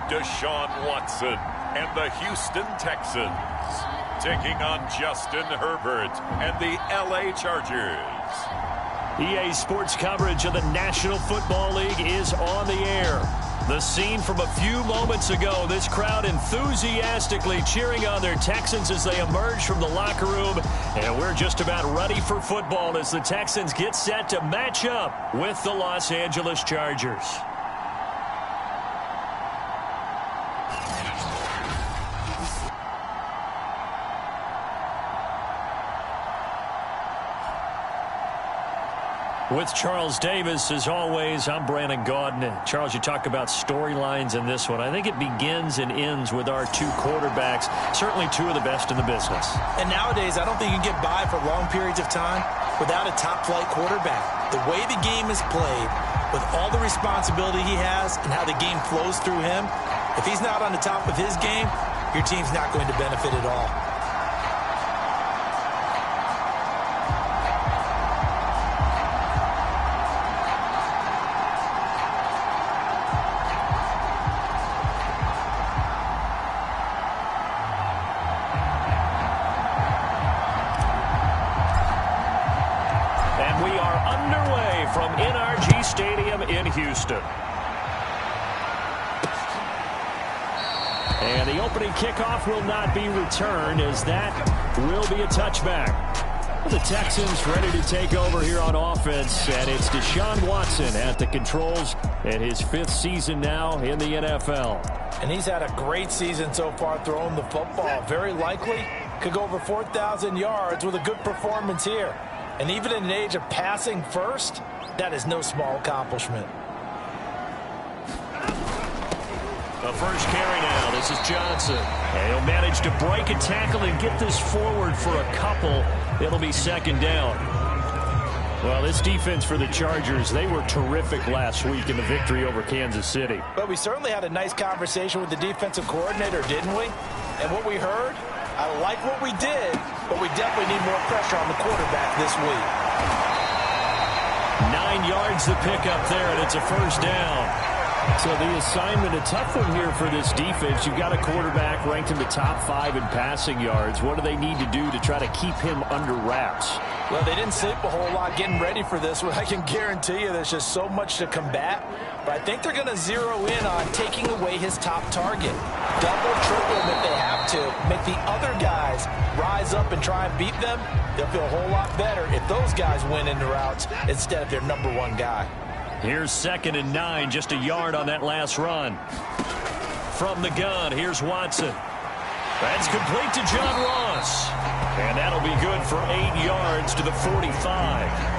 Deshaun Watson and the Houston Texans, taking on Justin Herbert and the LA Chargers. EA Sports coverage of the National Football League is on the air. The scene from a few moments ago, this crowd enthusiastically cheering on their Texans as they emerge from the locker room. And we're just about ready for football as the Texans get set to match up with the Los Angeles Chargers. With Charles Davis, as always, I'm Brandon Gaudin. Charles, you talk about storylines in this one. I think it begins and ends with our two quarterbacks, certainly two of the best in the business. And nowadays, I don't think you can get by for long periods of time without a top-flight quarterback. The way the game is played, with all the responsibility he has and how the game flows through him, if he's not on the top of his game, your team's not going to benefit at all. Houston. And the opening kickoff will not be returned, as that will be a touchback. The Texans ready to take over here on offense, and it's Deshaun Watson at the controls in his 5th season now in the NFL. And he's had a great season so far throwing the football. Very likely could go over 4,000 yards with a good performance here. And even in an age of passing first, that is no small accomplishment. The first carry now. This is Johnson. And he'll manage to break a tackle and get this forward for a couple. It'll be second down. Well, this defense for the Chargers, they were terrific last week in the victory over Kansas City. But we certainly had a nice conversation with the defensive coordinator, didn't we? And what we heard, I like what we did, but we definitely need more pressure on the quarterback this week. 9 yards to pick up there, and it's a first down. So the assignment, a tough one here for this defense. You've got a quarterback ranked in the top 5 in passing yards. What do they need to do to try to keep him under wraps? Well, they didn't sleep a whole lot getting ready for this one. I can guarantee you there's just so much to combat. But I think they're going to zero in on taking away his top target. Double, triple him if they have to. Make the other guys rise up and try and beat them. They'll feel a whole lot better if those guys win in the routes instead of their number 1 guy. Here's 2nd and 9, just a yard on that last run. From the gun, here's Watson. That's complete to John Ross. And that'll be good for 8 yards to the 45.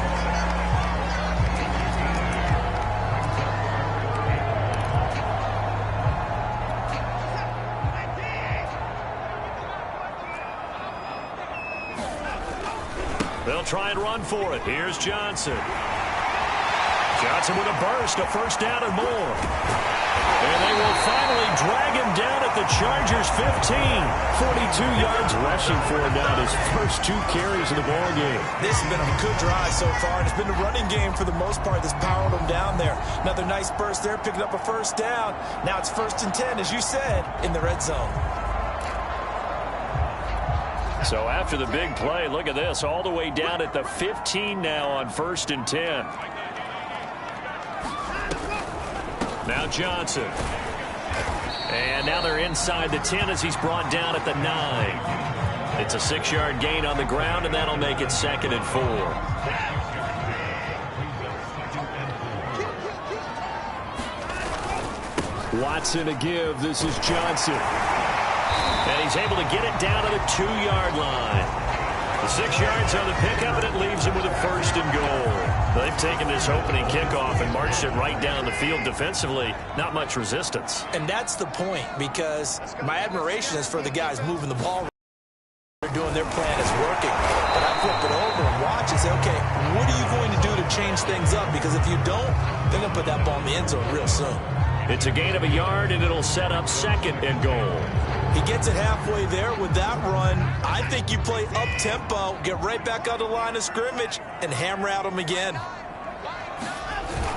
They'll try and run for it. Here's Johnson. Johnson with a burst, a first down and more. And they will finally drag him down at the Chargers 15. 42 yards rushing for him now, his first 2 carries of the ball game. This has been a good drive so far, and it's been the running game for the most part that's powered him down there. Another nice burst there, picking up a first down. Now it's 1st and 10, as you said, in the red zone. So after the big play, look at this, all the way down at the 15 now on 1st and 10. Now Johnson. And now they're inside the 10 as he's brought down at the 9. It's a 6-yard gain on the ground, and that'll make it 2nd and 4. Watson a give. This is Johnson. And he's able to get it down to the 2-yard line. The 6 yards on the pickup, and it leaves him with a 1st and goal. They've taken this opening kickoff and marched it right down the field defensively. Not much resistance. And that's the point, because my admiration is for the guys moving the ball. They're doing their plan is working. But I flip it over and watch and say, okay, what are you going to do to change things up? Because if you don't, they're going to put that ball in the end zone real soon. It's a gain of a yard, and it'll set up 2nd and goal. He gets it halfway there with that run. I think you play up-tempo, get right back on the line of scrimmage, and hammer at him again.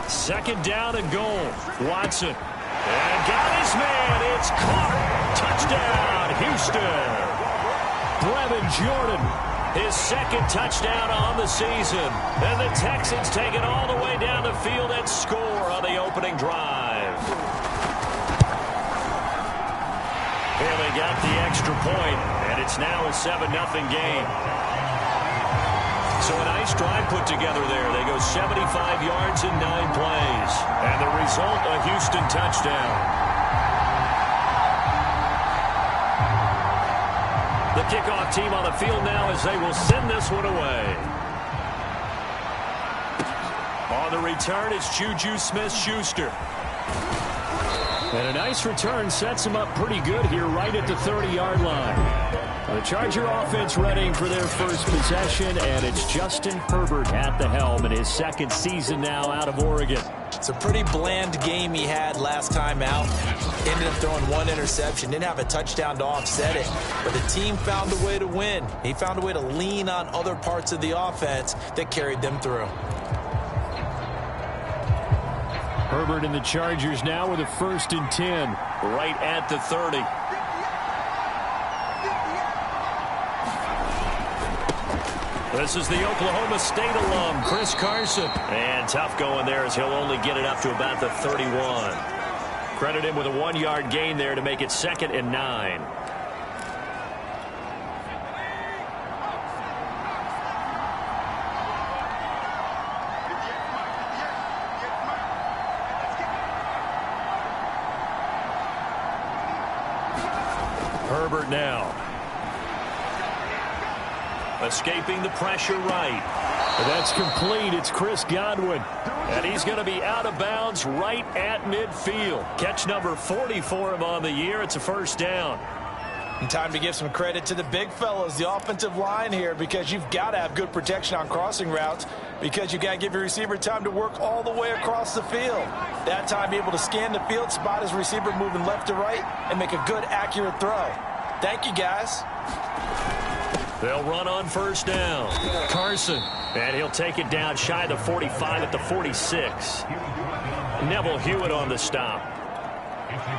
2nd down and goal. Watson. And got his man. It's caught. Touchdown, Houston. Brevin Jordan, his second touchdown on the season. And the Texans take it all the way down the field and score on the opening drive. And they got the extra point, and it's now a 7-0 game. So a nice drive put together there. They go 75 yards in 9 plays. And the result, a Houston touchdown. The kickoff team on the field now as they will send this one away. On the return is Juju Smith-Schuster. And a nice return sets them up pretty good here right at the 30-yard line. The Charger offense readying for their first possession, and it's Justin Herbert at the helm in his second season now out of Oregon. It's a pretty bland game he had last time out. Ended up throwing 1 interception. Didn't have a touchdown to offset it. But the team found a way to win. He found a way to lean on other parts of the offense that carried them through. Herbert and the Chargers now with a 1st and 10. Right at the 30. This is the Oklahoma State alum, Chris Carson. And tough going there as he'll only get it up to about the 31. Credit him with a 1-yard gain there to make it 2nd and 9. Herbert now. Escaping the pressure right. And that's complete. It's Chris Godwin. And he's going to be out of bounds right at midfield. Catch number 40 for him on the year. It's a 1st down. And time to give some credit to the big fellas, the offensive line here, because you've got to have good protection on crossing routes because you've got to give your receiver time to work all the way across the field. That time, be able to scan the field, spot his receiver moving left to right, and make a good, accurate throw. Thank you, guys. They'll run on 1st down. Carson, and he'll take it down shy of the 45 at the 46. Neville Hewitt on the stop.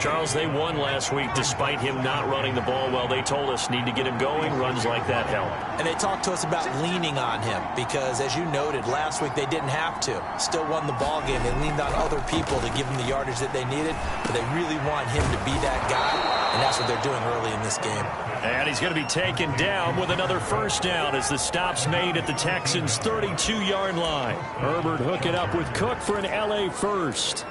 Charles, they won last week despite him not running the ball well. They told us need to get him going. Runs like that help. And they talked to us about leaning on him because, as you noted, last week they didn't have to. Still won the ball game. They leaned on other people to give them the yardage that they needed, but they really want him to be that guy, and that's what they're doing early in this game. And he's going to be taken down with another 1st down as the stop's made at the Texans' 32-yard line. Herbert hook it up with Cook for an LA first.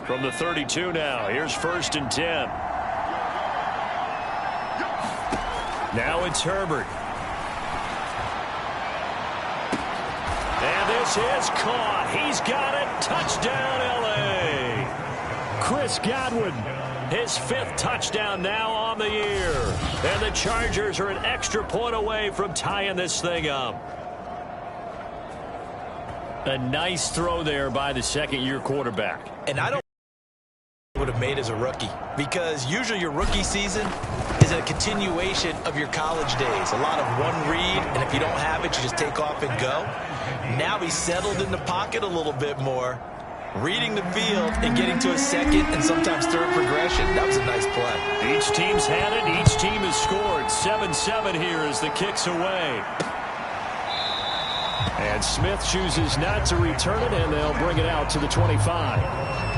From the 32 now, here's 1st and 10. Now it's Herbert. And this is caught. He's got it. Touchdown, L.A. Chris Godwin, his 5th touchdown now on the year. And the Chargers are an extra point away from tying this thing up. A nice throw there by the 2nd-year quarterback. And I don't would have made as a rookie because usually your rookie season is a continuation of your college days. A lot of one read, and if you don't have it, you just take off and go. Now he's settled in the pocket a little bit more, reading the field and getting to a 2nd and sometimes 3rd progression. That was a nice play. Each team's had it. Each team has scored. 7-7 here as the kick's away. And Smith chooses not to return it, and they'll bring it out to the 25.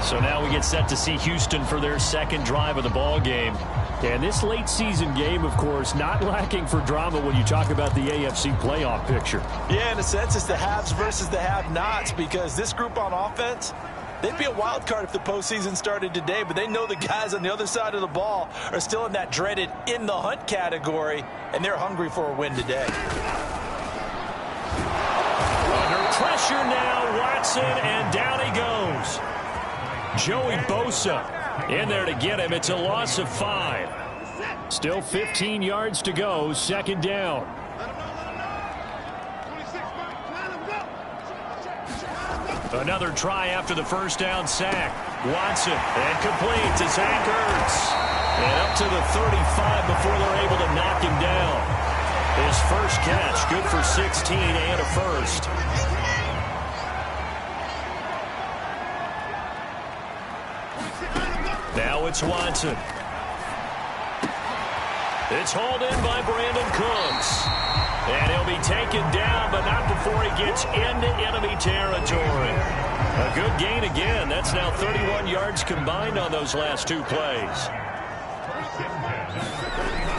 So now we get set to see Houston for their 2nd drive of the ball game. And this late season game, of course, not lacking for drama when you talk about the AFC playoff picture. Yeah, in a sense, it's the haves versus the have-nots because this group on offense, they'd be a wild card if the postseason started today, but they know the guys on the other side of the ball are still in that dreaded in the hunt category, and they're hungry for a win today. Under pressure now, Watson, and down he goes. Joey Bosa in there to get him. It's a loss of 5. Still 15 yards to go. 2nd down. Another try after the first down sack. Watson, and complete to Zach Ertz. And up to the 35 before they're able to knock him down. His first catch, good for 16 and a first. Now it's Watson. It's hauled in by Brandon Cooks. And he'll be taken down, but not before he gets into enemy territory. A good gain again. That's now 31 yards combined on those last two plays.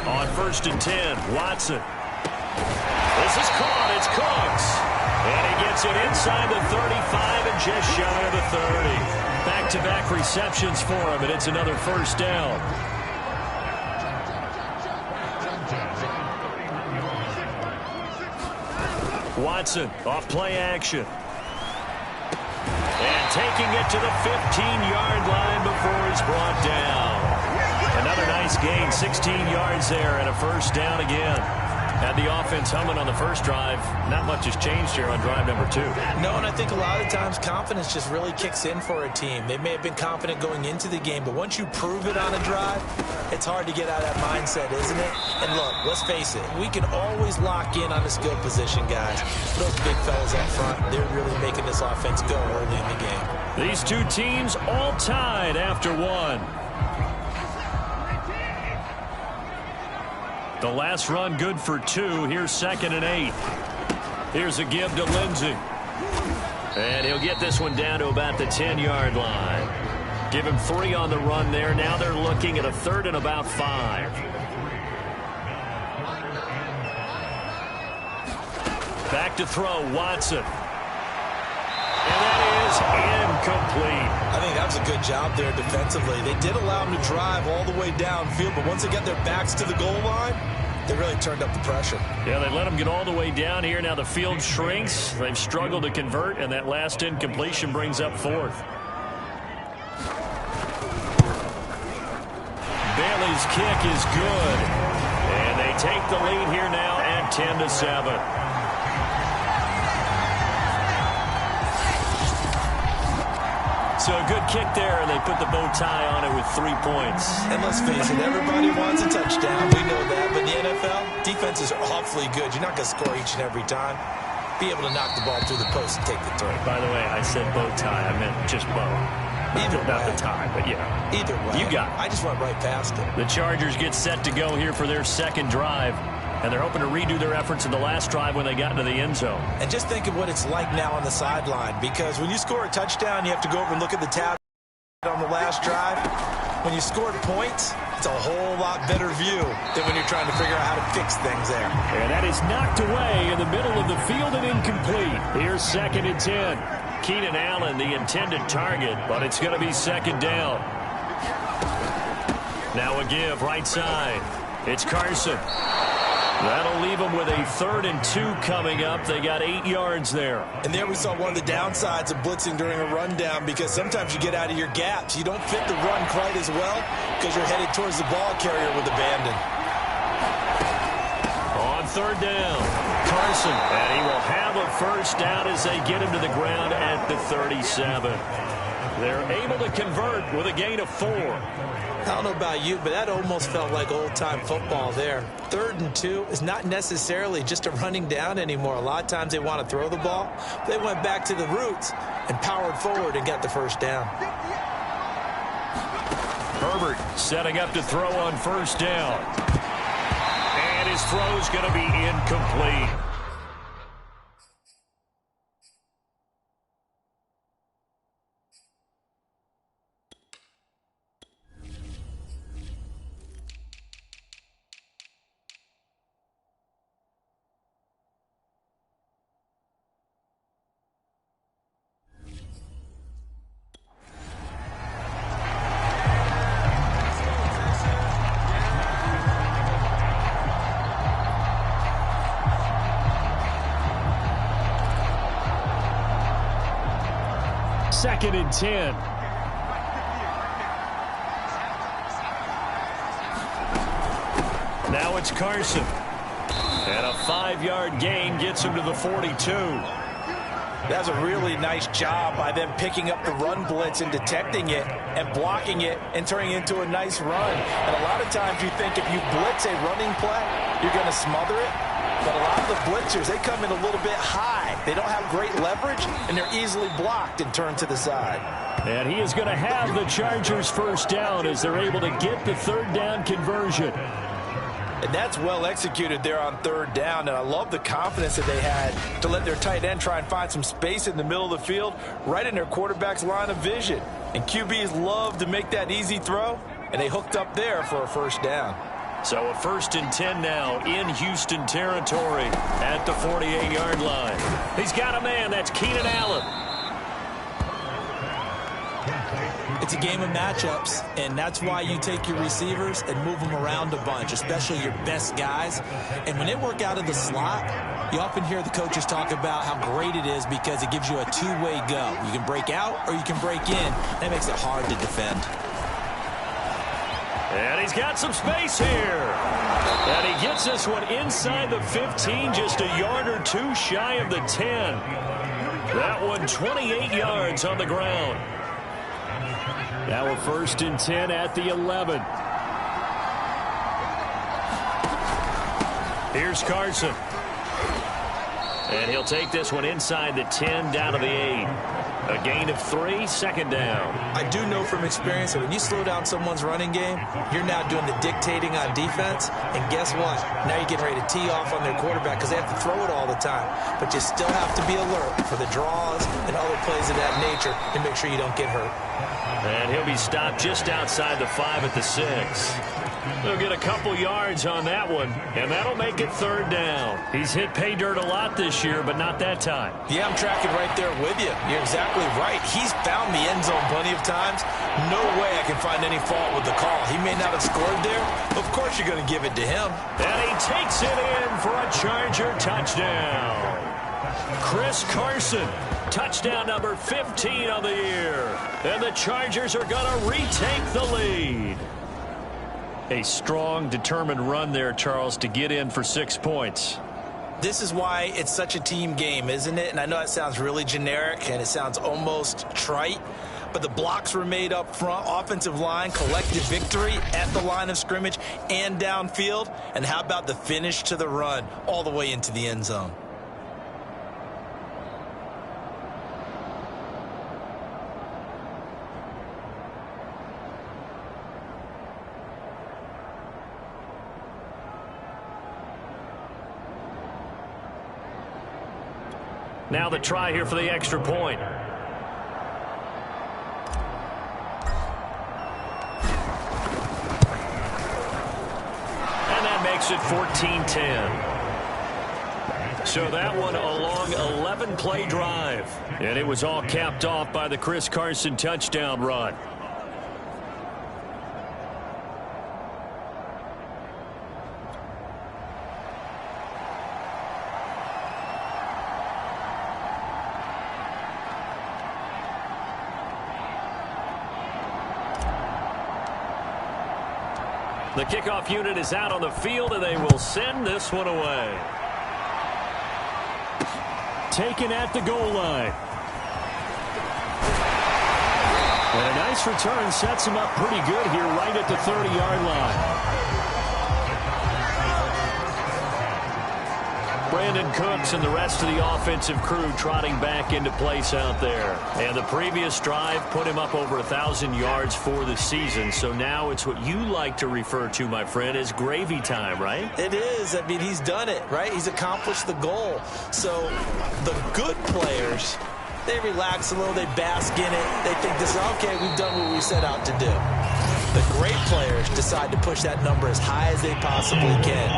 On 1st and 10, Watson. This is caught. It's Cooks. And he gets it inside the 35 and just shy of the 30. Back-to-back receptions for him, and it's another first down. Watson off play action. And taking it to the 15-yard line before he's brought down. Another nice gain, 16 yards there and a first down again. Had the offense humming on the first drive. Not much has changed here on drive number 2. No, and I think a lot of times confidence just really kicks in for a team. They may have been confident going into the game, but once you prove it on a drive, it's hard to get out of that mindset, isn't it? And look, let's face it, we can always lock in on the skill position, guys. Those big fellas up front, they're really making this offense go early in the game. These two teams all tied after one. The last run good for 2. Here's 2nd and 8. Here's a give to Lindsey. And he'll get this one down to about the 10-yard line. Give him 3 on the run there. Now they're looking at a 3rd and about 5. Back to throw, Watson. And that is incomplete. I think that was a good job there defensively. They did allow him to drive all the way downfield, but once they got their backs to the goal line, they really turned up the pressure. Yeah, they let him get all the way down here. Now the field shrinks. They've struggled to convert, and that last incompletion brings up 4th. Bailey's kick is good. And they take the lead here now at 10-7. So a good kick there, and they put the bow tie on it with 3 points. And let's face it, everybody wants a touchdown. We know that. But in the NFL, defenses are awfully good. You're not going to score each and every time. Be able to knock the ball through the post and take the throw. By the way, I said bow tie. I meant just bow. Either way. Not the tie, but yeah. Either way. You got it. I just went right past it. The Chargers get set to go here for their second drive. And they're hoping to redo their efforts in the last drive when they got into the end zone. And just think of what it's like now on the sideline. Because when you score a touchdown, you have to go over and look at the tab on the last drive. When you scored points, it's a whole lot better view than when you're trying to figure out how to fix things there. And that is knocked away in the middle of the field and incomplete. Here's 2nd and 10. Keenan Allen, the intended target, but it's going to be 2nd down. Now a give, right side. It's Carson. That'll leave them with a 3rd and 2 coming up. They got 8 yards there. And there we saw one of the downsides of blitzing during a rundown, because sometimes you get out of your gaps. You don't fit the run quite as well because you're headed towards the ball carrier with abandon. On 3rd down, Carson. And he will have a first down as they get him to the ground at the 37. They're able to convert with a gain of 4. I don't know about you, but that almost felt like old-time football there. 3rd and 2 is not necessarily just a running down anymore. A lot of times they want to throw the ball. They went back to the roots and powered forward and got the first down. Herbert setting up to throw on 1st down. And his throw's going to be incomplete. Second and 10. Now it's Carson. And a 5-yard gain gets him to the 42. That's a really nice job by them picking up the run blitz and detecting it and blocking it and turning it into a nice run. And a lot of times you think if you blitz a running play, you're going to smother it. But a lot of the blitzers, they come in a little bit high. They don't have great leverage, and they're easily blocked and turned to the side. And he is going to have the Chargers first down as they're able to get the third down conversion. And that's well executed there on third down. And I love the confidence that they had to let their tight end try and find some space in the middle of the field, right in their quarterback's line of vision. And QBs love to make that easy throw, and they hooked up there for a first down. So a 1st and 10 now in Houston territory at the 48-yard line. He's got a man. That's Keenan Allen. It's a game of matchups, and that's why you take your receivers and move them around a bunch, especially your best guys. And when they work out of the slot, you often hear the coaches talk about how great it is because it gives you a two-way go. You can break out or you can break in. That makes it hard to defend. And he's got some space here. And he gets this one inside the 15, just a yard or two shy of the 10. That one 28 yards on the ground. Now a 1st and 10 at the 11. Here's Carson. And he'll take this one inside the 10 down to the 8. A gain of 3, 2nd down. I do know from experience that when you slow down someone's running game, you're now doing the dictating on defense. And guess what? Now you're getting ready to tee off on their quarterback because they have to throw it all the time. But you still have to be alert for the draws and other plays of that nature and make sure you don't get hurt. And he'll be stopped just outside the 5 at the 6. They'll get a couple yards on that one, and that'll make it 3rd down. He's hit pay dirt a lot this year, but not that time. Yeah, I'm tracking right there with you. You're exactly right. He's found the end zone plenty of times. No way I can find any fault with the call. He may not have scored there. Of course you're going to give it to him. And he takes it in for a Charger touchdown. Chris Carson, touchdown number 15 of the year. And the Chargers are going to retake the lead. A strong, determined run there, Charles, to get in for 6 points. This is why it's such a team game, isn't it? And I know it sounds really generic and it sounds almost trite, but the blocks were made up front, offensive line, collective victory at the line of scrimmage and downfield. And how about the finish to the run all the way into the end zone? Now the try here for the extra point. And that makes it 14-10. So that one a long 11-play drive. And it was all capped off by the Chris Carson touchdown run. The kickoff unit is out on the field, and they will send this one away. Taken at the goal line. And a nice return sets him up pretty good here right at the 30-yard line. Brandon Cooks and the rest of the offensive crew trotting back into place out there. And the previous drive put him up over 1,000 yards for the season. So now it's what you like to refer to, my friend, as gravy time, right? It is. I mean, he's done it, right? He's accomplished the goal. So the good players, they relax a little, they bask in it. They think this is okay, we've done what we set out to do. The great players decide to push that number as high as they possibly can.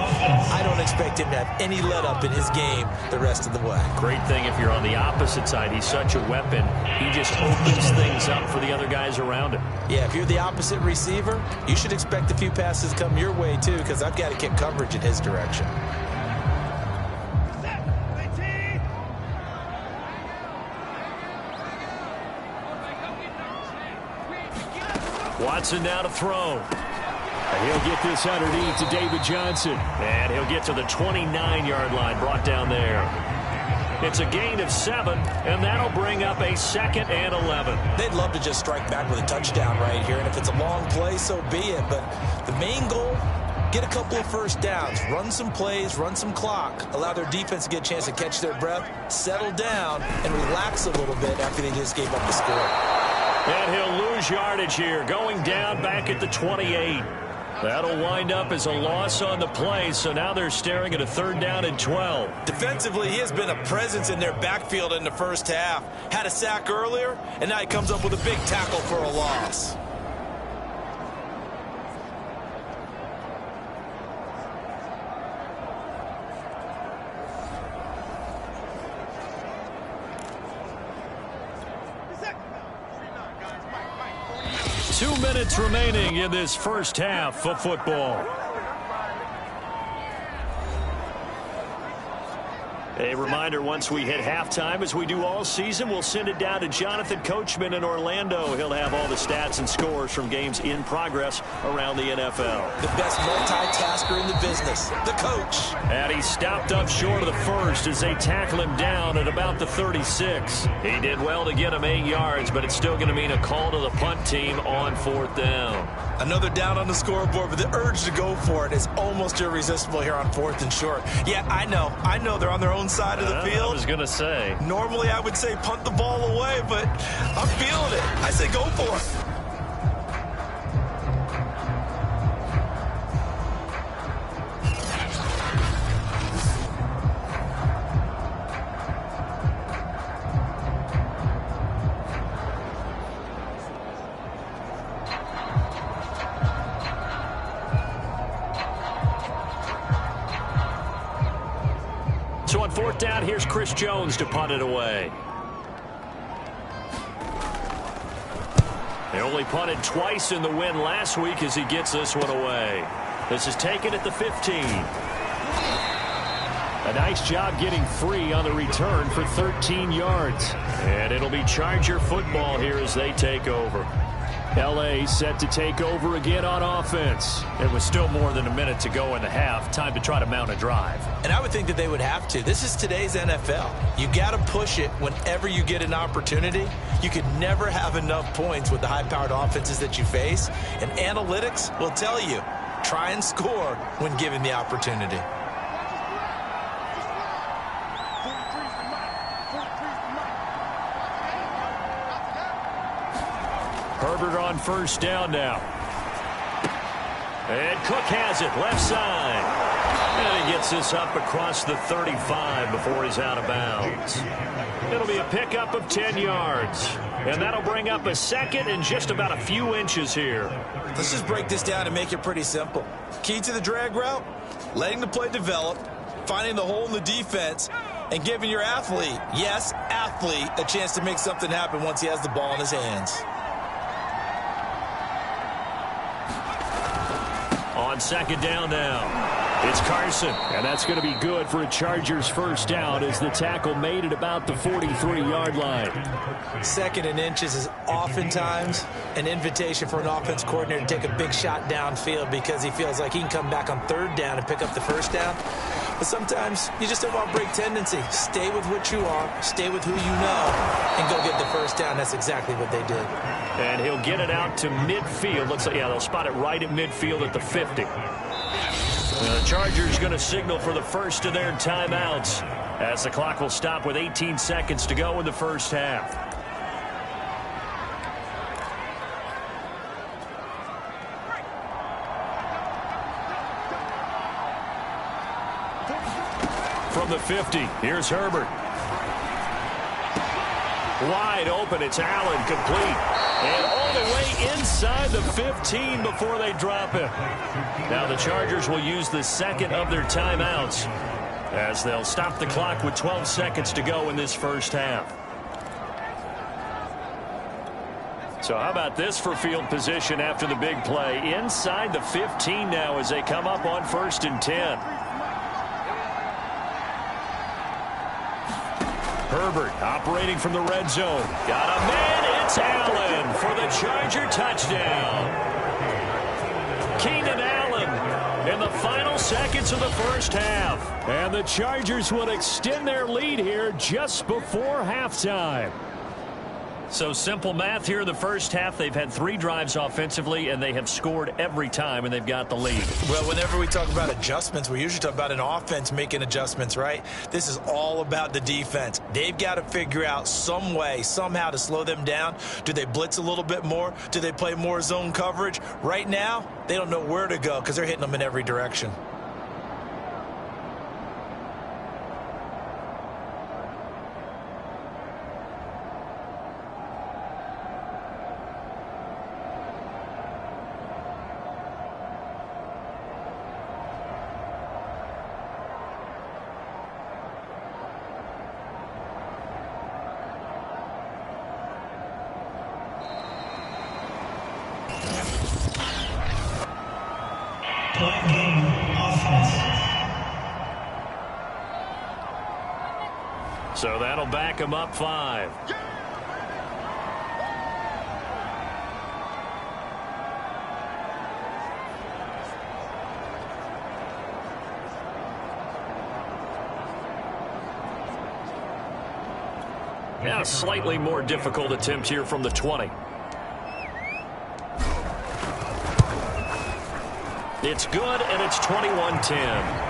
I don't expect him to have any let-up in his game the rest of the way. Great thing if you're on the opposite side. He's such a weapon. He just opens things up for the other guys around him. Yeah, if you're the opposite receiver, you should expect a few passes come your way, too, because I've got to get coverage in his direction. Watson now to throw. And he'll get this underneath to David Johnson. And he'll get to the 29-yard line, brought down there. It's a gain of 7, and that'll bring up a 2nd and 11. They'd love to just strike back with a touchdown right here, and if it's a long play, so be it. But the main goal, get a couple of first downs, run some plays, run some clock, allow their defense to get a chance to catch their breath, settle down, and relax a little bit after they just gave up the score. And he'll lose yardage here, going down back at the 28. That'll wind up as a loss on the play, so now they're staring at a 3rd down and 12. Defensively, he has been a presence in their backfield in the first half. Had a sack earlier, and now he comes up with a big tackle for a loss. Two minutes remaining in this first half of football. A reminder, once we hit halftime, as we do all season, we'll send it down to Jonathan Coachman in Orlando. He'll have all the stats and scores from games in progress around the NFL. The best multitasker in the business, the coach. And he stopped up short of the first as they tackle him down at about the 36. He did well to get him 8 yards, but it's still going to mean a call to the punt team on 4th down. Another down on the scoreboard, but the urge to go for it is almost irresistible here on 4th and short. Yeah, I know they're on their own side of the field. I was going to say. Normally I would say punt the ball away, but I'm feeling it. I say go for it. So on 4th down, here's Chris Jones to punt it away. They only punted twice in the win last week as he gets this one away. This is taken at the 15. A nice job getting free on the return for 13 yards. And it'll be Charger football here as they take over. L.A. set to take over again on offense. It was still more than a minute to go in the half. Time to try to mount a drive. And I would think that they would have to. This is today's NFL. You got to push it whenever you get an opportunity. You could never have enough points with the high-powered offenses that you face. And analytics will tell you, try and score when given the opportunity. Herbert on 1st down now. And Cook has it, left side. And he gets this up across the 35 before he's out of bounds. It'll be a pickup of 10 yards. And that'll bring up a 2nd and just about a few inches here. Let's just break this down and make it pretty simple. Key to the drag route, letting the play develop, finding the hole in the defense, and giving your athlete, yes, athlete, a chance to make something happen once he has the ball in his hands. On 2nd down now, it's Carson, and that's going to be good for a Chargers 1st down as the tackle made it about the 43-yard line. 2nd and inches is oftentimes an invitation for an offense coordinator to take a big shot downfield because he feels like he can come back on 3rd down and pick up the 1st down. But sometimes you just don't want break tendency. Stay with what you are, stay with who you know, and go get the 1st down. That's exactly what they did. And he'll get it out to midfield. Looks like, yeah, they'll spot it right at midfield at the 50. The Chargers going to signal for the first of their timeouts as the clock will stop with 18 seconds to go in the first half. From the 50, here's Herbert. Wide open, it's Allen, complete. And all the way inside the 15 before they drop him. Now the Chargers will use the 2nd of their timeouts as they'll stop the clock with 12 seconds to go in this first half. So how about this for field position after the big play? Inside the 15 now as they come up on 1st and 10. Herbert operating from the red zone. Got a man. It's Allen for the Charger touchdown. Keenan Allen in the the final seconds of the first half. And the Chargers will extend their lead here just before halftime. So simple math here in the first half. They've had 3 drives offensively, and they have scored every time, and they've got the lead. Well, whenever we talk about adjustments, we usually talk about an offense making adjustments, right? This is all about the defense. They've got to figure out some way, somehow to slow them down. Do they blitz a little bit more? Do they play more zone coverage? Right now, they don't know where to go because they're hitting them in every direction. So that'll back them up 5. Now a slightly more difficult attempt here from the 20. It's good, and it's 21-10.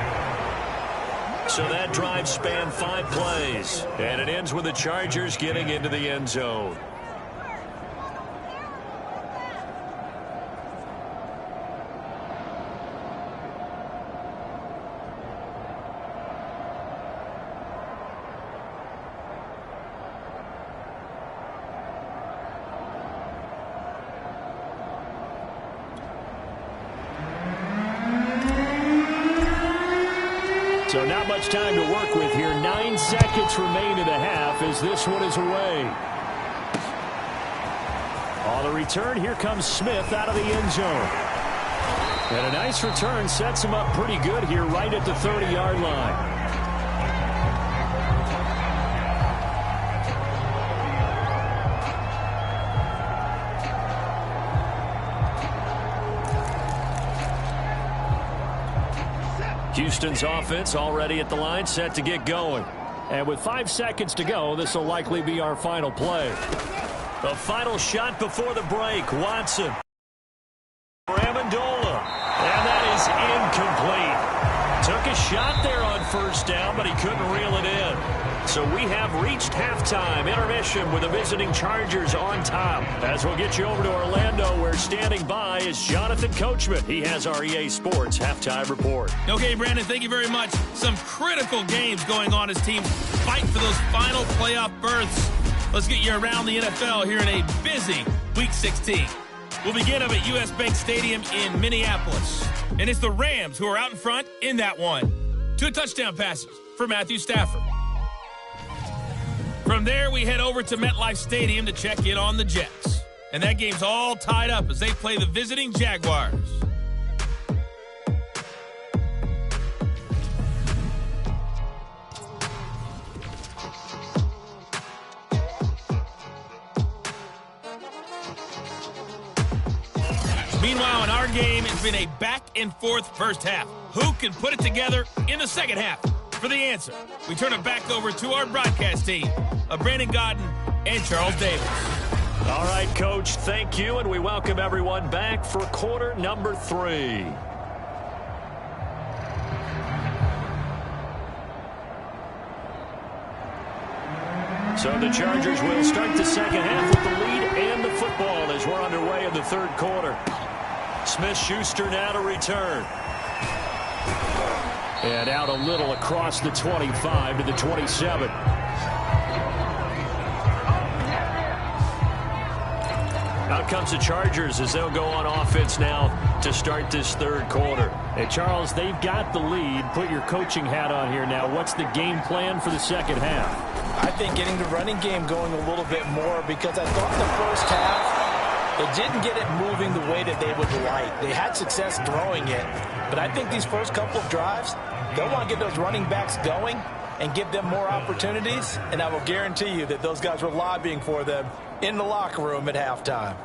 So that drive spanned 5 plays, and it ends with the Chargers getting into the end zone. So not much time to work with here. 9 seconds remain in the half as this one is away. On the return, here comes Smith out of the end zone. And a nice return sets him up pretty good here right at the 30-yard line. Houston's offense already at the line, set to get going. And with 5 seconds to go, this will likely be our final play. The final shot before the break. Watson. Amendola. And that is incomplete. Took a shot there on first down, but he couldn't reel it in. So we have reached halftime. Intermission with the visiting Chargers on top. As we'll get you over to Orlando, where standing by is Jonathan Coachman. He has our EA Sports halftime report. Okay, Brandon, thank you very much. Some critical games going on as teams fight for those final playoff berths. Let's get you around the NFL here in a busy Week 16. We'll begin up at U.S. Bank Stadium in Minneapolis. And it's the Rams who are out in front in that one. 2 touchdown passes for Matthew Stafford. From there, we head over to MetLife Stadium to check in on the Jets. And that game's all tied up as they play the visiting Jaguars. Meanwhile, in our game, it's been a back-and-forth first half. Who can put it together in the second half? For the answer, we turn it back over to our broadcast team of Brandon Godden and Charles Davis. All right, Coach, thank you, and we welcome everyone back for quarter number 3. So the Chargers will start the second half with the lead and the football as we're underway in the third quarter. Smith-Schuster now to return. And out a little across the 25 to the 27. Out comes the Chargers as they'll go on offense now to start this third quarter. Hey, Charles, they've got the lead. Put your coaching hat on here now. What's the game plan for the second half? I think getting the running game going a little bit more, because I thought in the first half they didn't get it moving the way that they would like. They had success throwing it, but I think these first couple of drives, they'll want to get those running backs going and give them more opportunities, and I will guarantee you that those guys were lobbying for them in the locker room at halftime.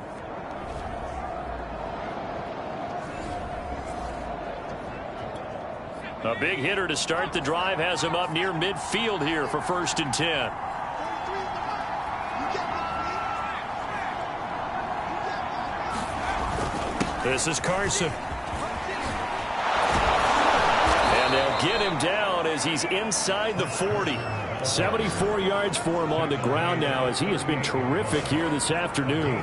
A big hitter to start the drive has him up near midfield here for 1st and 10. This is Carson. And they'll get him down as he's inside the 40. 74 yards for him on the ground now as he has been terrific here this afternoon.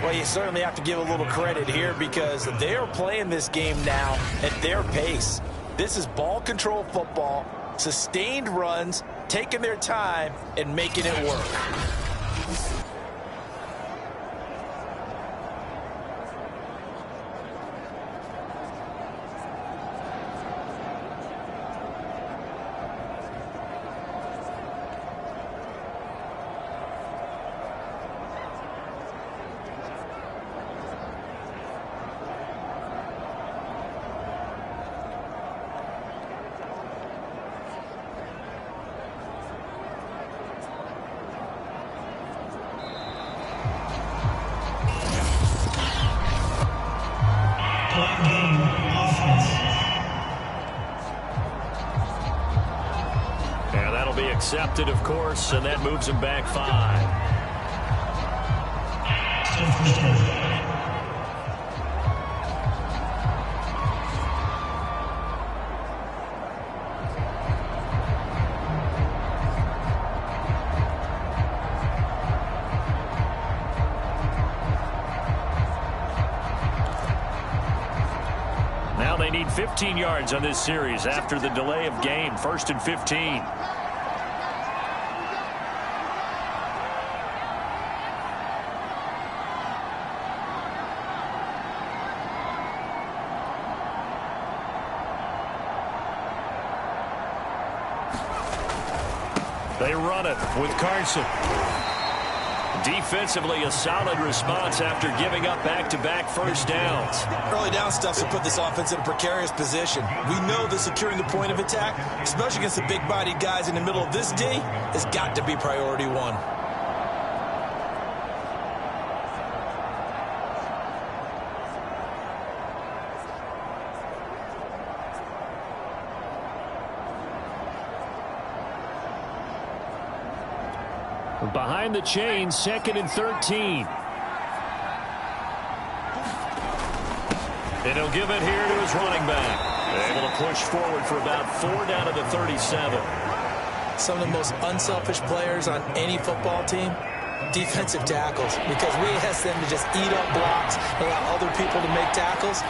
Well, you certainly have to give a little credit here because they are playing this game now at their pace. This is ball control football, sustained runs, taking their time, and making it work. And that'll be accepted, of course, and that moves him back 5. Now they need 15 yards on this series after the delay of game. 1st and 15. They run it with Carson. Defensively, a solid response after giving up back-to-back first downs. Early down stuff to put this offense in a precarious position. We know that securing the point of attack, especially against the big-bodied guys in the middle of this D, has got to be priority one. Behind the chain, 2nd and 13. And he'll give it here to his running back. Able to push forward for about 4 down to the 37. Some of the most unselfish players on any football team, defensive tackles, because we ask them to just eat up blocks, allow other people to make tackles.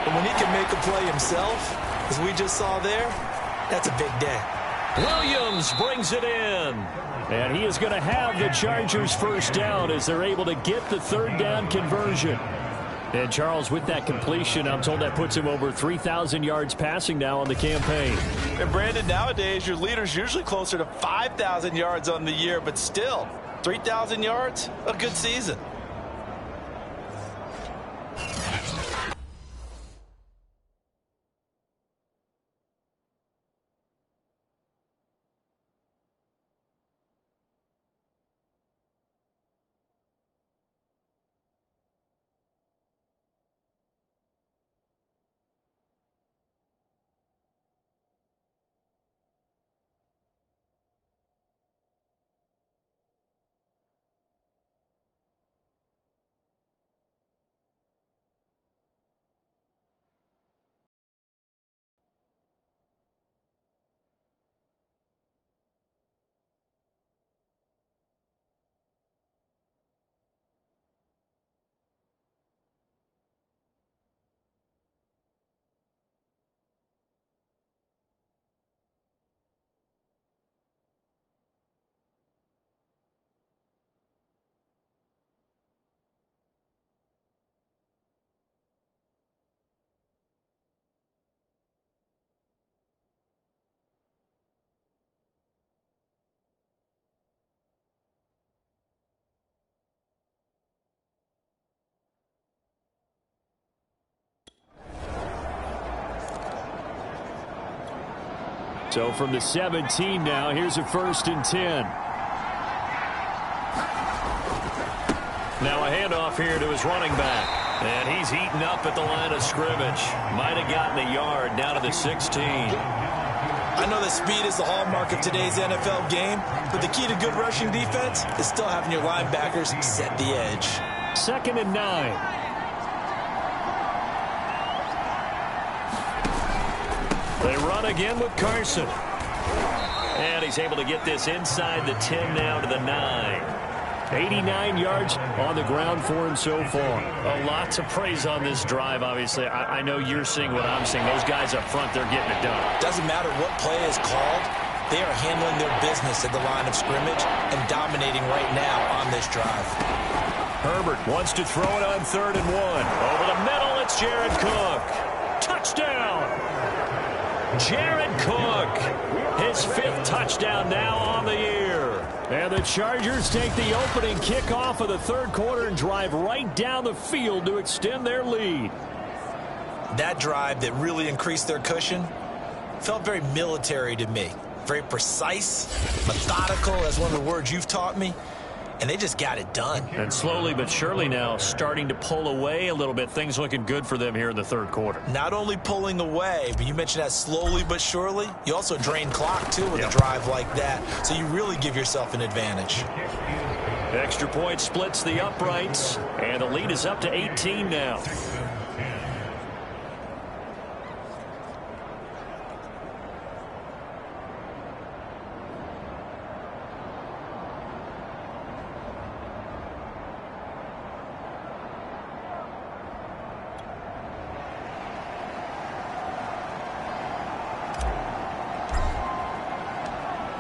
And when he can make a play himself, as we just saw there, that's a big day. Williams brings it in. And he is going to have the Chargers first down as they're able to get the 3rd down conversion. And Charles, with that completion, I'm told that puts him over 3,000 yards passing now on the campaign. And Brandon, nowadays your leader's usually closer to 5,000 yards on the year, but still, 3,000 yards, a good season. So from the 17 now, here's a 1st and 10. Now a handoff here to his running back. And he's eaten up at the line of scrimmage. Might have gotten a yard down to the 16. I know that speed is the hallmark of today's NFL game, but the key to good rushing defense is still having your linebackers set the edge. 2nd and 9. They run again with Carson. And he's able to get this inside the 10 now to the 9. 89 yards on the ground for him so far. A lot to praise on this drive, obviously. I know you're seeing what I'm seeing. Those guys up front, they're getting it done. Doesn't matter what play is called. They are handling their business at the line of scrimmage and dominating right now on this drive. Herbert wants to throw it on 3rd and 1. Over the middle, it's Jared Cook. Touchdown! Jared Cook, his 5th touchdown now on the year. And the Chargers take the opening kickoff of the 3rd quarter and drive right down the field to extend their lead. That drive that really increased their cushion felt very military to me. Very precise, methodical, as one of the words you've taught me. And they just got it done. And slowly but surely now starting to pull away a little bit. Things looking good for them here in the 3rd quarter. Not only pulling away, but you mentioned that slowly but surely. You also drain clock, too, with a drive like that. So you really give yourself an advantage. Extra point splits the uprights. And the lead is up to 18 now.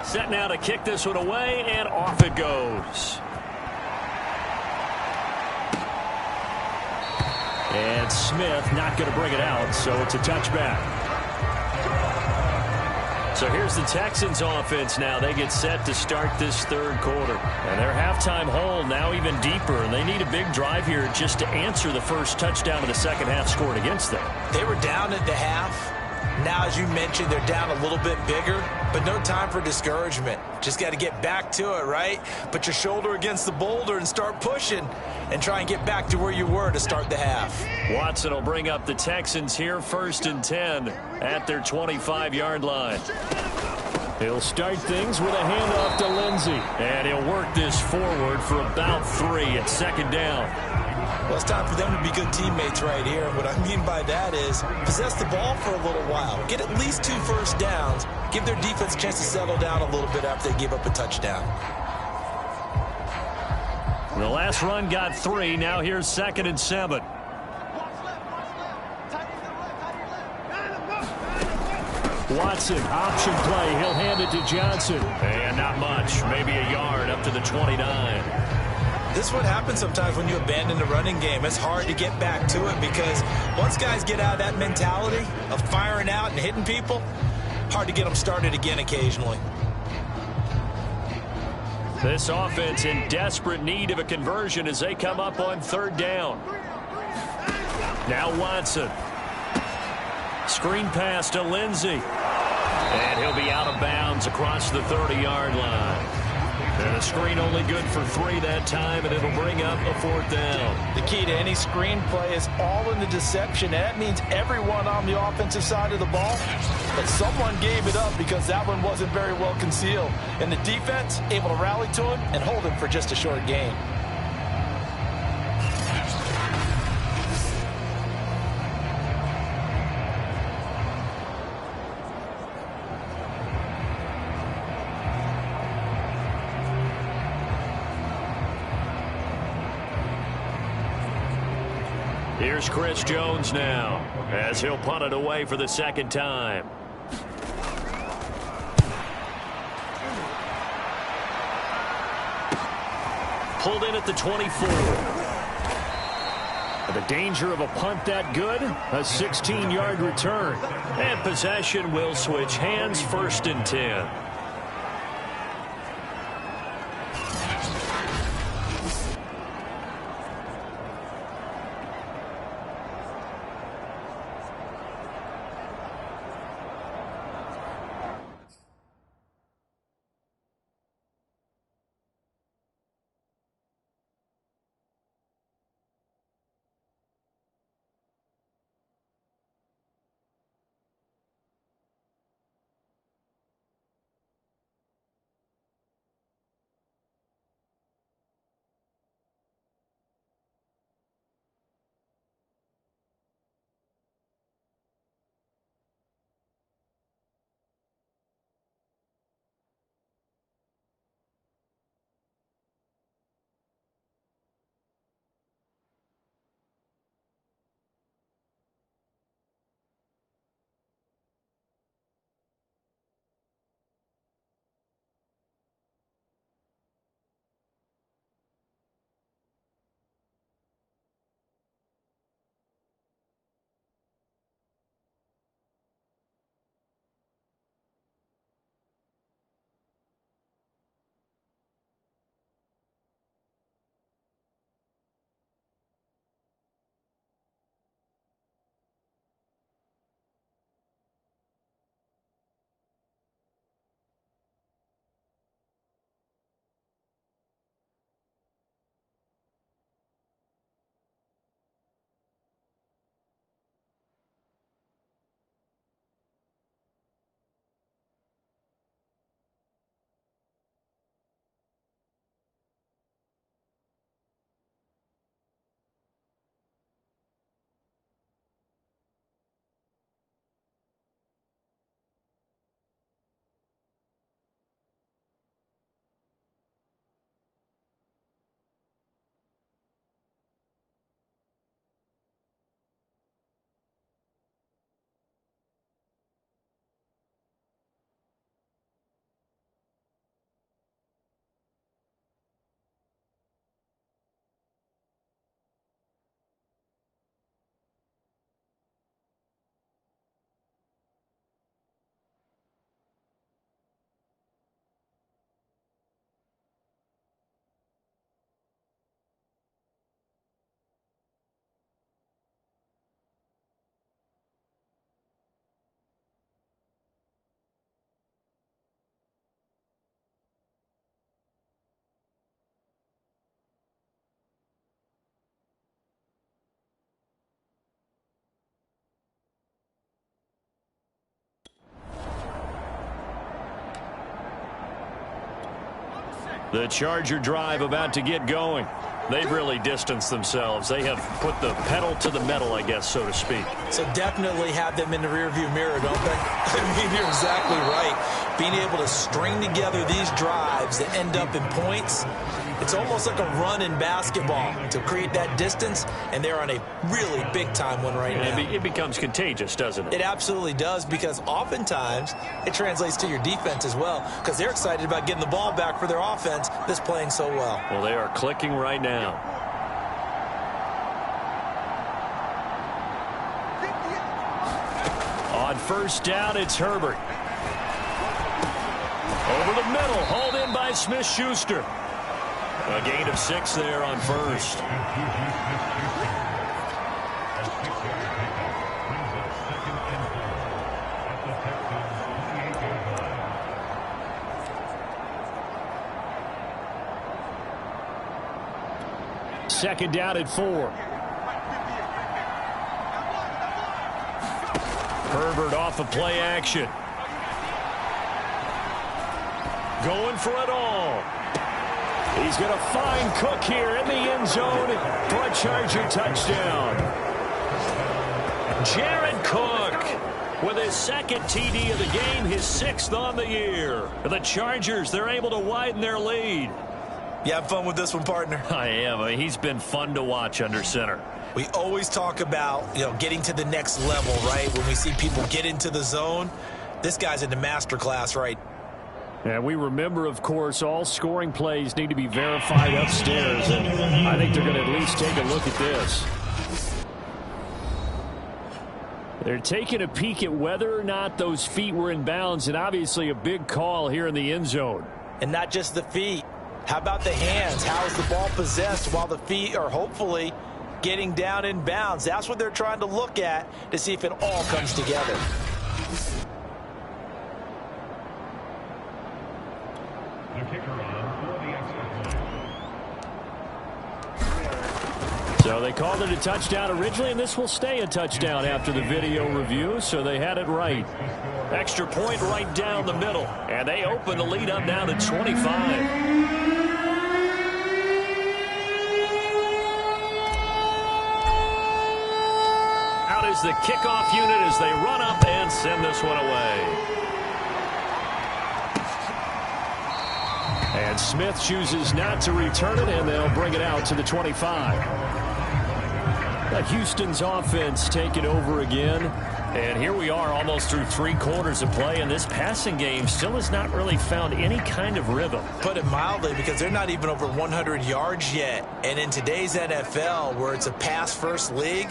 Set now to kick this one away, and off it goes. And Smith not going to bring it out, so it's a touchback. So here's the Texans offense now. They get set to start this 3rd quarter. And their halftime hole now even deeper, and they need a big drive here just to answer the first touchdown of the 2nd half scored against them. They were down at the half. Now, as you mentioned, they're down a little bit bigger, but no time for discouragement. Just got to get back to it, right? Put your shoulder against the boulder and start pushing and try and get back to where you were to start the half. Watson will bring up the Texans here 1st and 10 at their 25-yard line. He'll start things with a handoff to Lindsey. And he'll work this forward for about 3 at 2nd down. Well, it's time for them to be good teammates right here. What I mean by that is possess the ball for a little while. Get at least 2 first downs. Give their defense a chance to settle down a little bit after they give up a touchdown. The last run got 3. Now here's 2nd and 7. Watson, option play. He'll hand it to Johnson. And not much. Maybe a yard up to the 29. This is what happens sometimes when you abandon the running game. It's hard to get back to it because once guys get out of that mentality of firing out and hitting people, hard to get them started again occasionally. This offense in desperate need of a conversion as they come up on 3rd down. Now Watson. Screen pass to Lindsey. And he'll be out of bounds across the 30-yard line. And a screen only good for 3 that time, and it'll bring up a 4th down. The key to any screen play is all in the deception. And that means everyone on the offensive side of the ball. But someone gave it up because that one wasn't very well concealed. And the defense able to rally to him and hold him for just a short gain. Here's Chris Jones now as he'll punt it away for the 2nd time. Pulled in at the 24. The danger of a punt that good, a 16-yard return. And possession will switch hands, 1st and 10. The Charger drive about to get going. They've really distanced themselves. They have put the pedal to the metal, I guess, so to speak. So definitely have them in the rearview mirror, don't they? I mean, you're exactly right. Being able to string together these drives that end up in points, it's almost like a run in basketball to create that distance, and they're on a really big-time one right now. It becomes contagious, doesn't it? It absolutely does, because oftentimes it translates to your defense as well, because they're excited about getting the ball back for their offense that's playing so well. Well, they are clicking right now. On first down, it's Herbert. Over the middle, hauled in by Smith-Schuster. A gain of 6 there on first. Second down at 4. Herbert off of play action. Going for it all. He's going to find Cook here in the end zone for a Charger touchdown. Jared Cook with his second TD of the game, his 6th on the year. The Chargers, they're able to widen their lead. You have fun with this one, partner? I am. I mean, he's been fun to watch under center. We always talk about, getting to the next level, right? When we see people get into the zone, this guy's in the master class, right? And we remember, of course, all scoring plays need to be verified upstairs. And I think they're going to at least take a look at this. They're taking a peek at whether or not those feet were in bounds, and obviously a big call here in the end zone. And not just the feet. How about the hands? How is the ball possessed while the feet are hopefully getting down in bounds? That's what they're trying to look at to see if it all comes together. So they called it a touchdown originally, and this will stay a touchdown after the video review, so they had it right. Extra point right down the middle, and they open the lead up now to 25. Out is the kickoff unit as they run up and send this one away. And Smith chooses not to return it, and they'll bring it out to the 25. Houston's offense taking over again. And here we are almost through 3 quarters of play, and this passing game still has not really found any kind of rhythm. Put it mildly, because they're not even over 100 yards yet. And in today's NFL, where it's a pass-first league,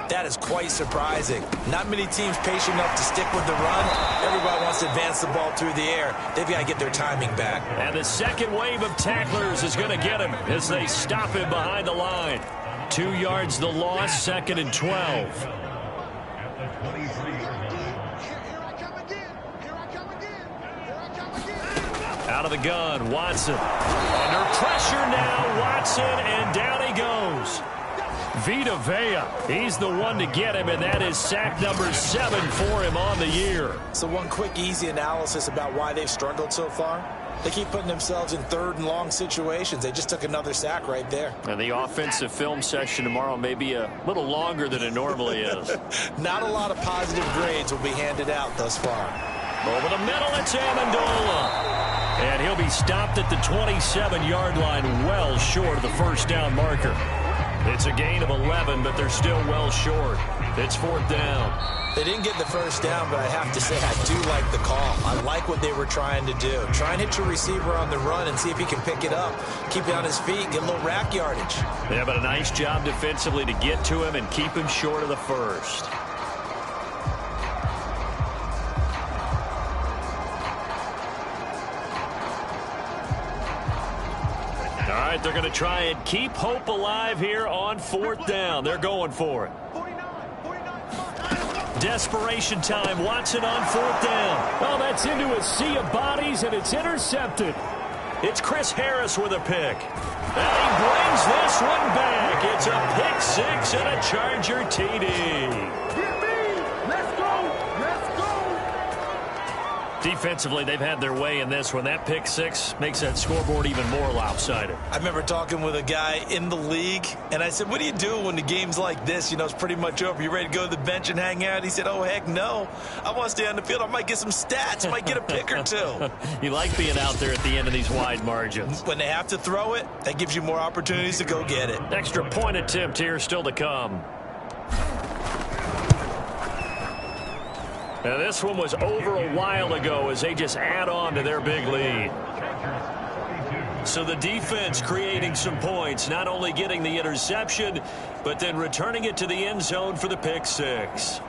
that is quite surprising. Not many teams patient enough to stick with the run. Everybody wants to advance the ball through the air. They've got to get their timing back. And the second wave of tacklers is going to get him as they stop him behind the line. 2 yards the loss, 2nd and 12. Out of the gun, Watson. Under pressure now, Watson, and down he goes. Vita Vea, he's the one to get him, and that is sack number 7 for him on the year. So one quick, easy analysis about why they've struggled so far. They keep putting themselves in 3rd and long situations. They just took another sack right there. And the offensive film session tomorrow may be a little longer than it normally is. Not a lot of positive grades will be handed out thus far. Over the middle, it's Amendola. And he'll be stopped at the 27-yard line, well short of the first down marker. It's a gain of 11, but they're still well short. It's 4th down. They didn't get the first down, but I have to say I do like the call. I like what they were trying to do. Try and hit your receiver on the run and see if he can pick it up. Keep it on his feet, get a little rack yardage. Yeah, but a nice job defensively to get to him and keep him short of the first. All right, they're going to try and keep hope alive here on 4th down. They're going for it. Desperation time. Watson on 4th down. Oh, that's into a sea of bodies, and it's intercepted. It's Chris Harris with a pick. And he brings this one back. It's a pick 6 and a Charger TD. Defensively, they've had their way in this one. That pick six makes that scoreboard even more lopsided. I remember talking with a guy in the league, and I said, what do you do when the game's like this? You know, it's pretty much over. You ready to go to the bench and hang out? He said, oh, heck no. I want to stay on the field. I might get some stats. I might get a pick or two. You like being out there at the end of these wide margins. When they have to throw it, that gives you more opportunities to go get it. Extra point attempt here still to come. Now this one was over a while ago as they just add on to their big lead. So the defense creating some points, not only getting the interception, but then returning it to the end zone for the pick six.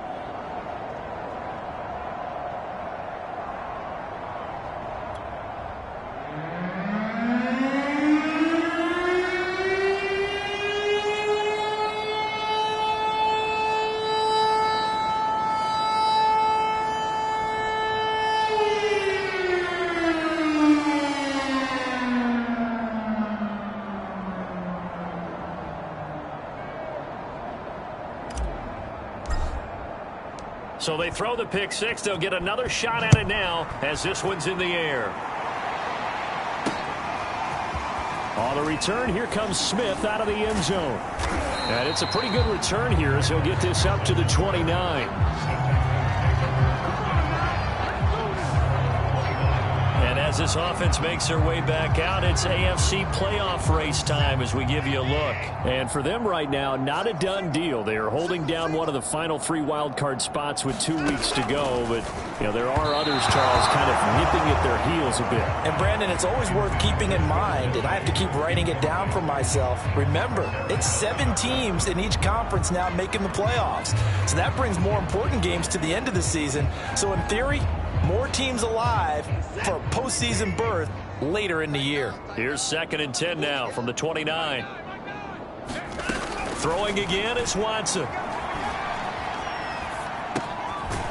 So they throw the pick six. They'll get another shot at it now as this one's in the air. On the return, here comes Smith out of the end zone. And it's a pretty good return here as he'll get this up to the 29. And as this offense makes their way back out, it's AFC playoff race time as we give you a look. And for them right now, not a done deal. They are holding down one of the final 3 wildcard spots with 2 weeks to go. But, you know, there are others, Charles, kind of nipping at their heels a bit. And, Brandon, it's always worth keeping in mind, and I have to keep writing it down for myself. Remember, it's 7 teams in each conference now making the playoffs. So that brings more important games to the end of the season. So, in theory, more teams alive for a postseason berth later in the year. Here's 2nd and 10 now from the 29. Throwing again is Watson.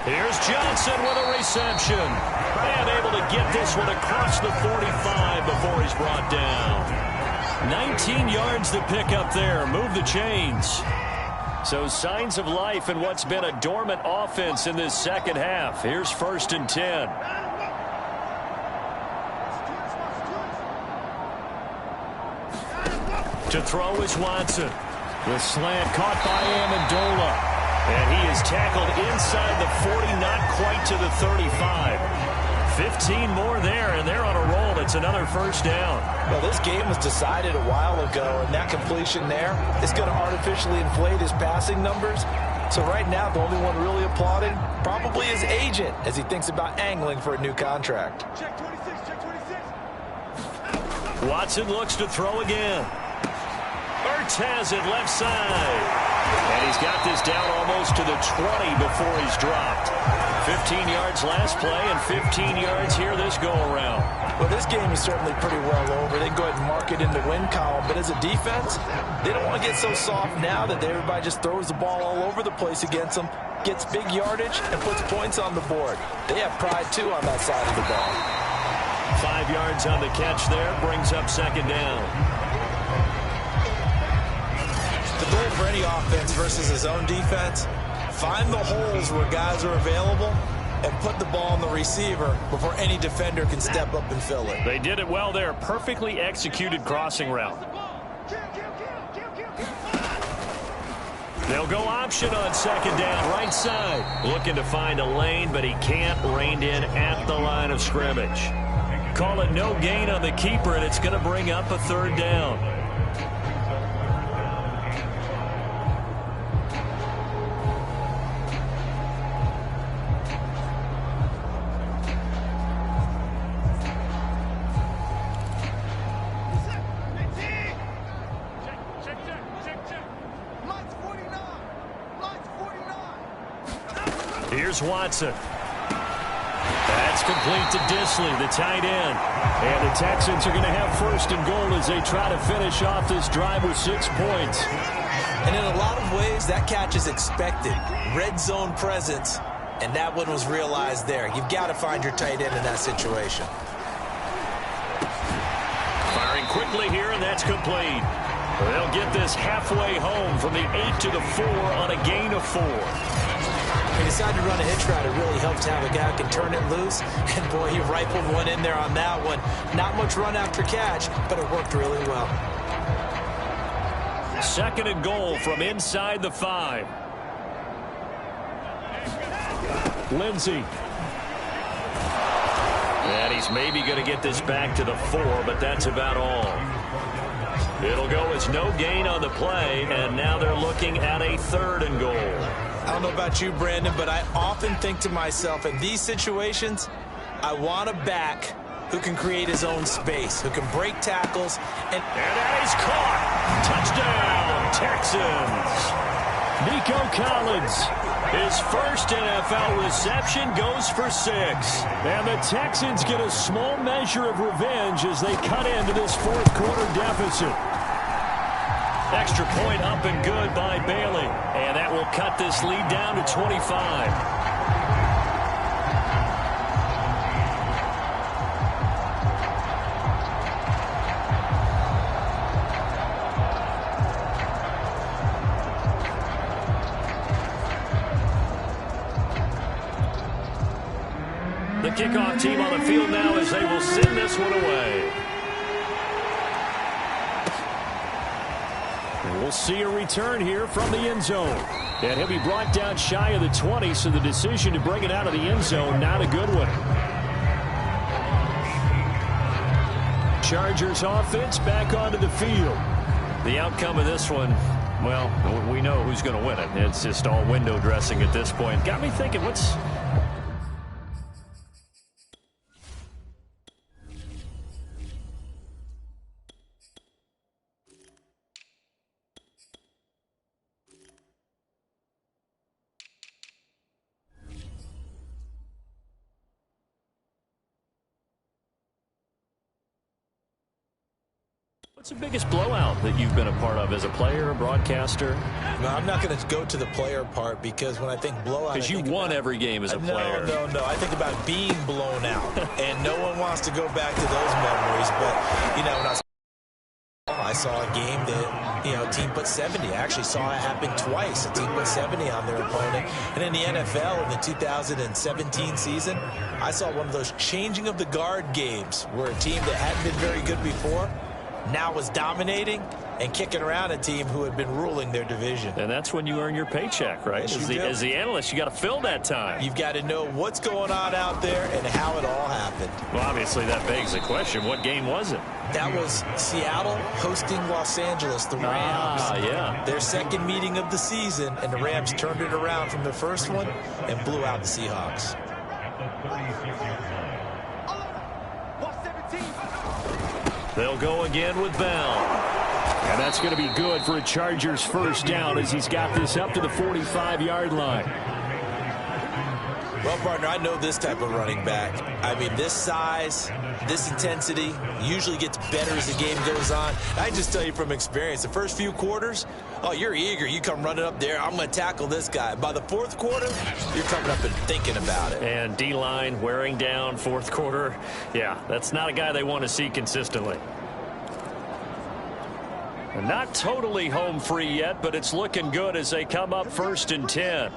Here's Johnson with a reception. And able to get this one across the 45 before he's brought down. 19 yards to pick up there. Move the chains. So signs of life in what's been a dormant offense in this second half. Here's 1st and 10. To throw is Watson. The slant caught by Amendola. And he is tackled inside the 40, not quite to the 35. 15 more there, and they're on a roll. It's another 1st down. Well, this game was decided a while ago, and that completion there is going to artificially inflate his passing numbers. So right now, the only one really applauding probably his agent as he thinks about angling for a new contract. Check 26, check 26. Watson looks to throw again. Ertz has it left side. And he's got this down almost to the 20 before he's dropped. 15 yards last play and 15 yards here this go-around. Well, this game is certainly pretty well over. They can go ahead and mark it in the win column. But as a defense, they don't want to get so soft now that everybody just throws the ball all over the place against them, gets big yardage, and puts points on the board. They have pride, too, on that side of the ball. 5 yards on the catch there, brings up 2nd down. The goal for any offense versus his own defense, find the holes where guys are available and put the ball on the receiver before any defender can step up and fill it. They did it well there. Perfectly executed crossing route. They'll go option on 2nd down, right side. Looking to find a lane, but he can't. Reined in at the line of scrimmage. Call it no gain on the keeper, and it's going to bring up a 3rd down. Here's Watson. That's complete to Disley, the tight end. And the Texans are going to have 1st and goal as they try to finish off this drive with 6 points. And in a lot of ways, that catch is expected. Red zone presence, and that one was realized there. You've got to find your tight end in that situation. Firing quickly here, and that's complete. They'll get this halfway home from the 8 to the 4 on a gain of 4. He decided to run a hitch route. It really helps to have a guy who can turn it loose. And, boy, he rifled one in there on that one. Not much run after catch, but it worked really well. 2nd and goal from inside the 5. Lindsey. And he's maybe going to get this back to the 4, but that's about all. It'll go as no gain on the play, and now they're looking at a 3rd and goal. I don't know about you, Brandon, but I often think to myself, in these situations, I want a back who can create his own space, who can break tackles. And that is caught. Touchdown, Texans. Nico Collins, his first NFL reception, goes for 6. And the Texans get a small measure of revenge as they cut into this 4th quarter deficit. Extra point up and good by Bailey. And that will cut this lead down to 25. The kickoff team on the field now as they will send this one away. And we'll see a return here from the end zone. And he'll be brought down shy of the 20, so the decision to bring it out of the end zone, not a good one. Chargers offense back onto the field. The outcome of this one, well, we know who's going to win it. It's just all window dressing at this point. Got me thinking, what's the biggest blowout that you've been a part of as a player, a broadcaster? No, I'm not going to go to the player part, because when I think blowout, because you won every game as a player. No. I think about being blown out, and no one wants to go back to those memories. But, you know, when I saw a game that, you know, a team put 70. I actually saw it happen twice. A team put 70 on their opponent. And in the NFL, in the 2017 season, I saw one of those changing of the guard games where a team that hadn't been very good before now was dominating and kicking around a team who had been ruling their division. And that's when you earn your paycheck, right? Yes, as the analyst, you got to fill that time. You've got to know what's going on out there and how it all happened. Well, obviously, that begs the question, what game was it? That was Seattle hosting Los Angeles, the Rams. Yeah. Their 2nd meeting of the season, and the Rams turned it around from their first one and blew out the Seahawks. They'll go again with Bell. And that's going to be good for a Chargers first down as he's got this up to the 45-yard line. Well, partner, I know this type of running back. I mean, this size, this intensity usually gets better as the game goes on. I just tell you from experience, the first few quarters, oh, you're eager. You come running up there, I'm going to tackle this guy. By the 4th quarter, you're coming up and thinking about it. And D-line wearing down 4th quarter. Yeah, that's not a guy they want to see consistently. And not totally home free yet, but it's looking good as they come up 1st and 10.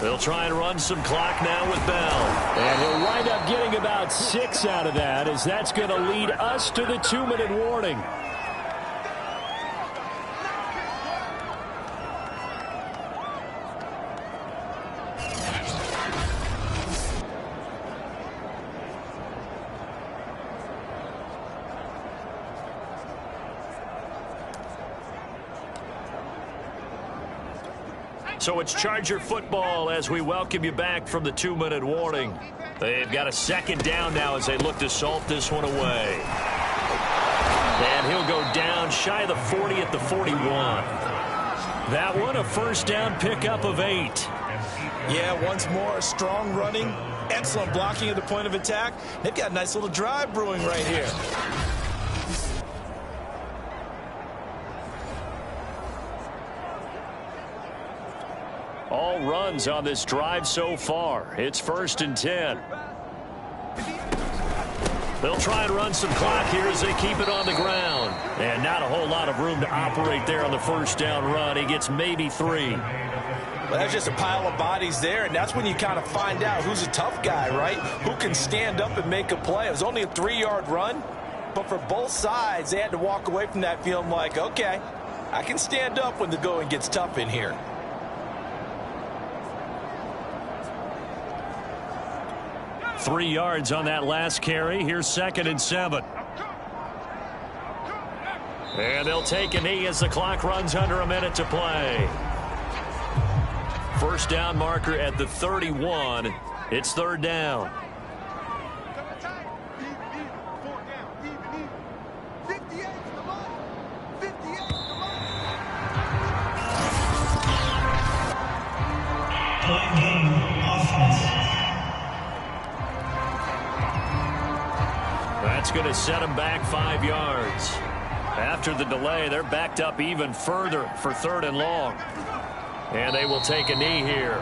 They'll try and run some clock now with Bell. And he'll wind up getting about 6 out of that, as that's going to lead us to the 2-minute warning. So it's Charger football as we welcome you back from the 2-minute warning. They've got a 2nd down now as they look to salt this one away. And he'll go down shy of the 40 at the 41. That one a first down pickup of 8. Yeah, once more, strong running, excellent blocking at the point of attack. They've got a nice little drive brewing right here. All runs on this drive so far. It's 1st and 10. They'll try and run some clock here as they keep it on the ground. And not a whole lot of room to operate there on the first down run. He gets maybe 3. Well, that's just a pile of bodies there, and that's when you kind of find out who's a tough guy, right? Who can stand up and make a play. It was only a 3-yard run, but for both sides, they had to walk away from that feeling like, okay, I can stand up when the going gets tough in here. Three yards on that last carry. Here's 2nd and 7. And they'll take a knee as the clock runs under a minute to play. First down marker at the 31. It's 3rd down. That's going to set them back 5 yards. After the delay, they're backed up even further for 3rd and long. And they will take a knee here.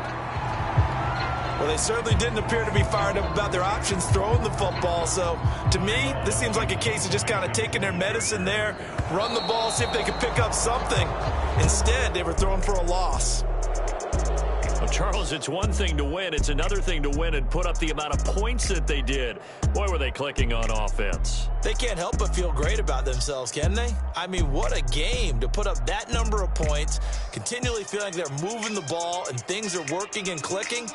Well, they certainly didn't appear to be fired up about their options throwing the football. So, to me, this seems like a case of just kind of taking their medicine there, run the ball, see if they can pick up something. Instead, they were throwing for a loss. Well, Charles, it's one thing to win. It's another thing to win and put up the amount of points that they did. Boy, were they clicking on offense. They can't help but feel great about themselves, can they? I mean, what a game to put up that number of points, continually feeling they're moving the ball and things are working and clicking.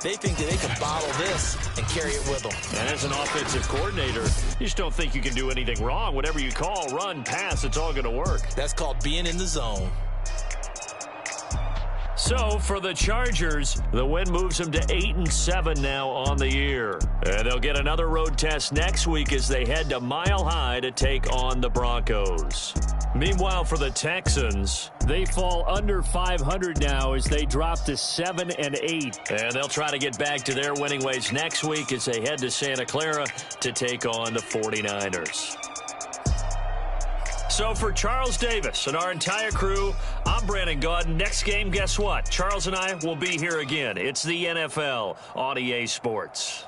They think that they can bottle this and carry it with them. And as an offensive coordinator, you just don't think you can do anything wrong. Whatever you call, run, pass, it's all going to work. That's called being in the zone. So for the Chargers, the win moves them to 8-7 now on the year. And they'll get another road test next week as they head to Mile High to take on the Broncos. Meanwhile, for the Texans, they fall under 500 now as they drop to 7-8. And they'll try to get back to their winning ways next week as they head to Santa Clara to take on the 49ers. So for Charles Davis and our entire crew, I'm Brandon Gaudin. Next game, guess what? Charles and I will be here again. It's the NFL on EA Sports.